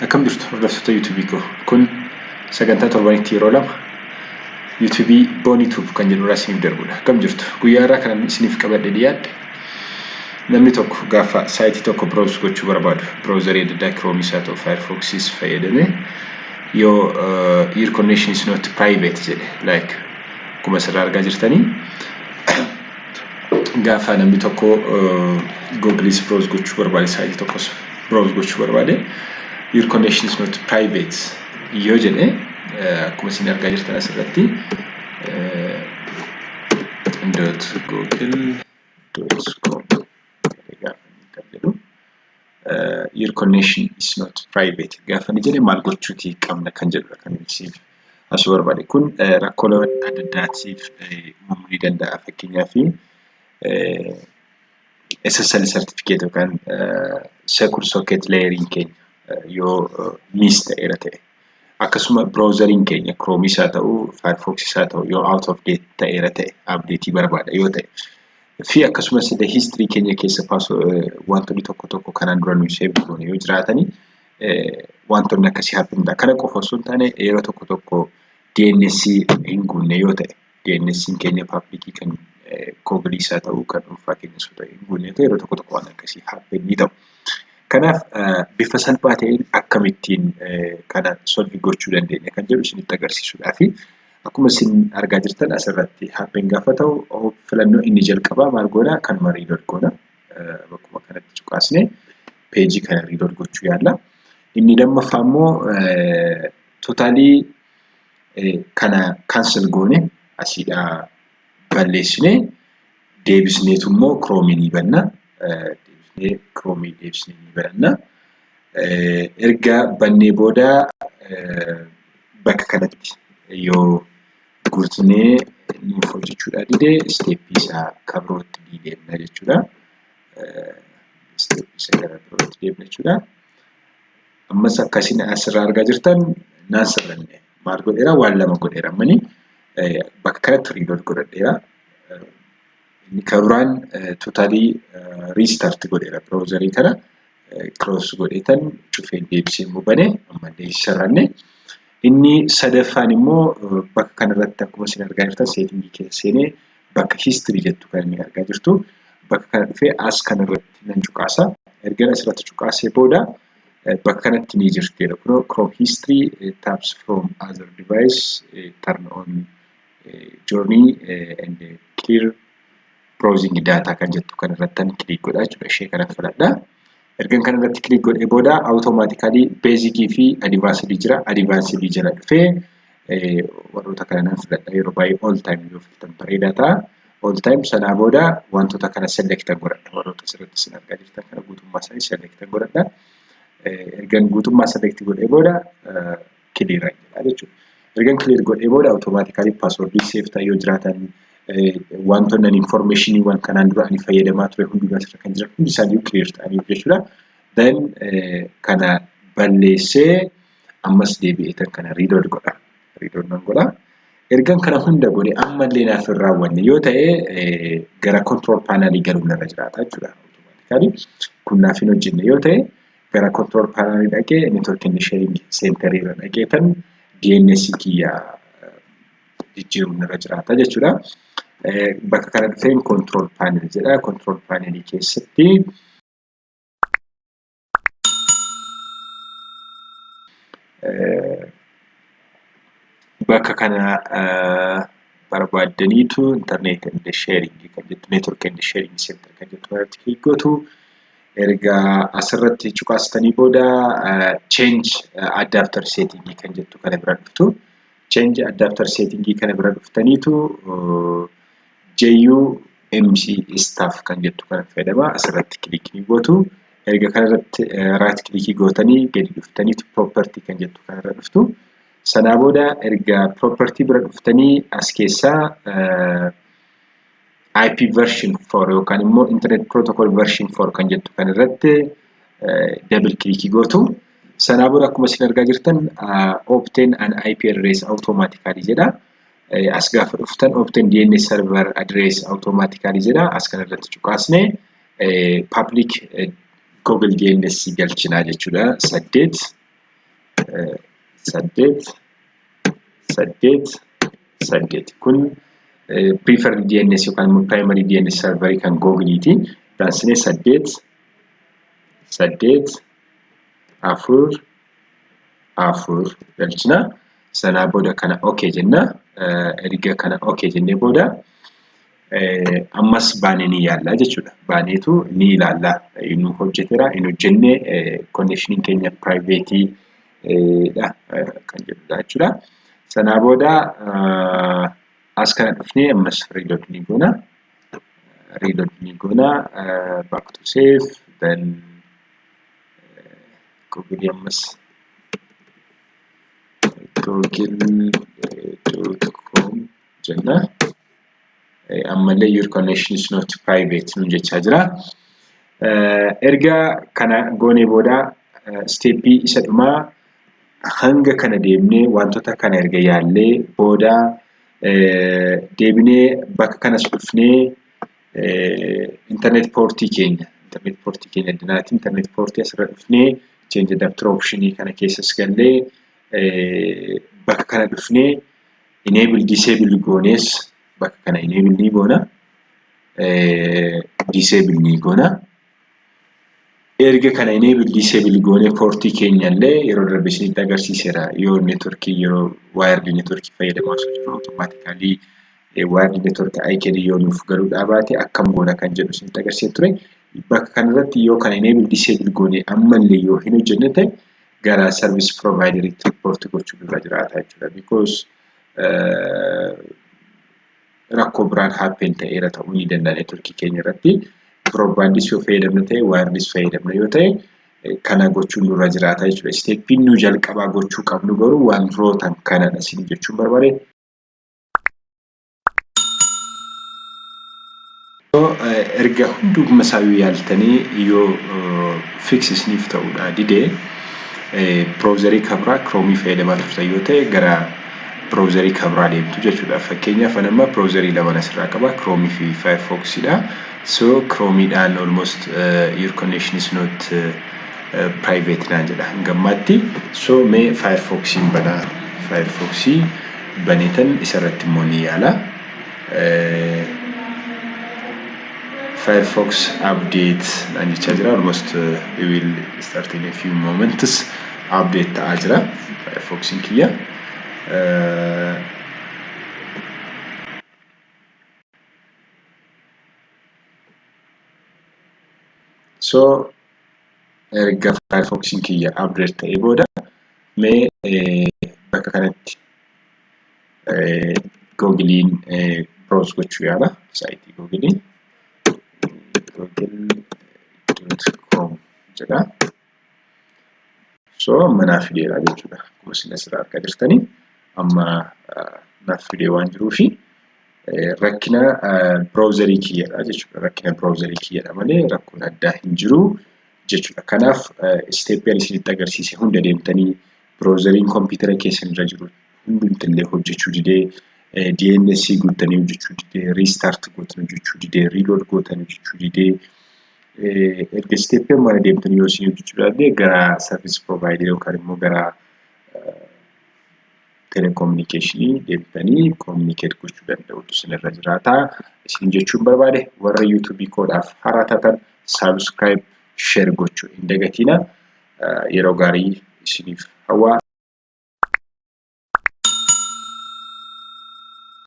Akkam jirtu hordoftoota YouTube koo. Kun sagantaa torbanitti yeroo lama YouTube Bonitube kan jedhu isiniif darbudha. Akkam jirtu guyyaa irraa kan isiniif qabadhe dhiyaadhe. Namni tokko gaafa saayitii tokko browse gochuu barbaadu, browserii adda addaa Chrome isaa ta'u Firefoxis fayyadamee yoo your connection is not private jedhe like akkuma asirraa argaa jirtanii gaafa namni tokko Google's browse gochuu barbaade, saayitii tokkos browse gochuu barbaade your connection is not private yoo jedhe akkuma isin argaa jirtan asirratti .google.com your connection is not private gaafa ni jedhe maal gochuuti qabna kan jedhu kan ibsiif asuu barbaade. Kun rakkoo adda addaatiif uumamuu ni danda'a. Fakkeenyaaf SSL certificate yookaan secure socket layering keenya yoo miss ta'eera ta'e akkasuma browseriin keenya Chrome isaa ta'u Firefox isaa ta'u yoo out of date ta'eera ta'e update barbaada yoo ta'e fi akkasumas the history keenya keessa wantoonni tokko kanaan dura nuyi save goone yoo jiraatanii wantoonni akkasii happenidha. Kana qofa osoo hin taane yeroo tokko DNS hin guunne yoo ta'e DNS keenya public kan Google isaa ta'u kan dhuunfaa keenya osoo ta'e hin guunne yeroo tokko waan akkasii happen ni ta'u. Kanaaf bifa salphaa ta'een akkamittiin kana solve gochuu dandeenya kan jedhu isinitti agarsiisuudhaaf akkuma isin argaa jirtan asirratti happen gaafa ta'u filannoo inni jalqabaa maal goona kan reload goona bakkuma kanatti cuqaasne peejii kana reload gochuu yaalla. Inni lammaffaa immoo totaalii kana cancel goone asiidha balleessine deebisneetu immoo Chrome ni banna. Chrome deebisnee ni banna. Erga bannee booda bakka kanatti yoo guutnee ni hojjechuudha dide step isaa kabirootti deemna jechuudha. Step isa gara birootti deemna jechuudha. Ammas akkasiin asirraa argaa jirtan naan sirranne maal godheera waan lama godheera mani bakka kanatti reload godhadheera. Inni kabiraan totaalii restart godheera browserii kana close godheetan cufee deebisee bane ammallee sirranne. Inni sadaffaan immoo bakka kanarratti akkuma isin argaa jirtan setting keessa seenee bakka history jettu kan inni argaa jirtu bakka kana dhufee as kanarratti nan cuqaasa. Erga asirratti cuqaasee booda bakka kanatti ni jirti Chrome history tabs from other device turn on journey and clear browsing data kan jettu kanarratti click godhaa jechuudha. Ishee kana filadha. Ergan kanarratti click godhee booda automatically basic fi advanced jira. Advanced jira dhufee warroota kana nan filadha. Yeroo baay'ee all time yoo filatan bareedaa ta'a. All time sanaa booda wantoota kana select godhadha. Warroota asirratti isin argaa jirtan kana guutummaa isaanii select godhadha. Ergan guutummaa select godhee booda clear jedha jechuudha. Ergan clear godhee booda automatically password save ta'ee yoo jiraatan wantoonni information waan kanaan dura ani fayyadamaa ture hundumaa asirra kan jiran hundi isaanii clear ta'anii jechuudha. Then kana balleessee ammas deebi'eetan kana reload godha. Reload nan godha. Ergan kana hunda godhe ammallee naaf hin raawwanne yoo ta'e gara control panel galuun narra jiraata jechuudha. Automatically kun naaf hin hojjenne yoo ta'e gara control panel dhaqee network and sharing center irra dhaqeetan DNS kiyya jijjiiruun narra jiraata jechuudha. Bakka kana dhufeen control panel jedha. Control panel keessatti bakka kana barbaaddaniitu internet and sharing kan jettu network and sharing center kan jettu irratti click gootu. Erga asirratti cuqaastanii booda change adapter setting kan jettu kana bira dhuftu. Change adapter setting kana bira dhuftaniitu JUMC staff kan jettu kana fayyadama. Asirratti click ni gootu. Erga kanarratti right click gootanii gadi dhuftaniitu property kan jettu kanarra dhuftu. Sanaa booda erga property bira dhuftanii as keessaa IP version 4 yookaan immoo internet protocol version 4 kan jettu kanarratti double click gootu. Sanaa booda akkuma isin argaa jirtan obtain an IP address automatically jedha. As gaafa dhuftan obtain DNS server address automatically jedha. As kanarratti cuqaasne public Google DNS galchinaa jechuudha. 8 saddeet kun preferred DNS yookaan primary DNS server kan Google-ti. Taasisne saddeet afur galchina. Sanaa booda kana okay jenna. Erga kana okay jennee booda ammas baanee ni yaalla jechuudha. Baaneetu ni ilaalla. Inni hojjeteera, inni hojjenne connection keenya private dha kan jedhudha jechuudha. Sanaa booda as kana dhufnee ammas reload ni goona. Back to save, then Google ammas google.com jenna. Ammallee your connection is not private nun jechaa jira. Erga kana goonee booda steepii isa dhumaa hanga kana deemnee wantoota kana erga yaallee booda deebinee bakka kanas dhufnee internet portii keenya addanaatti internet portii asirra dhufnee change adapter option kana keessas gallee bakka kana dhufnee enable disable goonees bakka kana enable ni goona, disable ni goona. Erga kana enable disable goone portii keenyallee yeroo darbe isinitti agarsiiseera. Yoo networkii yeroo wired networkii fayyadamaa jiru automatically wired network IKD yoo nuuf galuu dhaabaate akkam goona kan jedhu isinitti agarsiisee ture. Bakka kanarratti yoo kana enable disable goone ammallee yoo hin hojjenne ta'e gara service provider report gochuu irra jiraata jechuudha. Because rakkoo biraan happen ta'eera ta'uu ni danda'a networkii keenya irratti. Broadband yoo fayyadamne ta'e wireless fayyadamne yoo ta'e kana gochuun nurra jiraata jechuudha. Steppiin nu jalqabaa gochuu qabnu garuu wantoota kanadha isin jechuun barbaade. Erga hunduma isaayyuu yaaltanii yoo fix isiniif ta'uudha didee browserii kabraa Chrome fayyadamaa turtan yoo ta'e gara browserii kabraa deemtu jechuudha. Fakkeenyaaf amma browserii lama asirraa qaba, Chrome fi Firefox dha. So Chrome dhaan almost your connection is not private naan jedha hangammaatti. So mee Firefoxin banaa, Firefoxii baneetan isarratti immoo ni yaala. Firefox update naan jechaa jira. Almost we will start in a few moments. Update ta'aa jira Firefoxin kiyya. So erga Firefoxin kiyya update ta'ee booda mee bakka kanatti Googlein browse gochuu yaala. Saayitii Googlein google.com jedha. So naaf fideera jechuudha. Akkuma isin asirraa argaa jirtanii amma naaf fidee waan jiruufi rakkina browserii kiyyadha jechuudha. Rakkina browserii kiyyadha malee rakkoon addaa hin jiru jechuudha. Kanaaf steepii isinitti agarsiise hunda deemtanii browseriin kompiitara keessan irra jiru hundumtillee hojjechuu didee DNS guuttanii hojjechuu didee restart gootanii hojjechuu didee reload gootanii hojjechuu didee erga steepii mana deemtanii yoo isin hojjechuu dadhabde gara service provider yookaan immoo gara telecommunication deemtanii communicate gochuu danda'utu isinirra jiraata. Isin jechuun barbaade warra YouTube koodhaaf haaraa taatan subscribe share gochuu hin dagatina. Yeroo gaarii isiniif hawwa.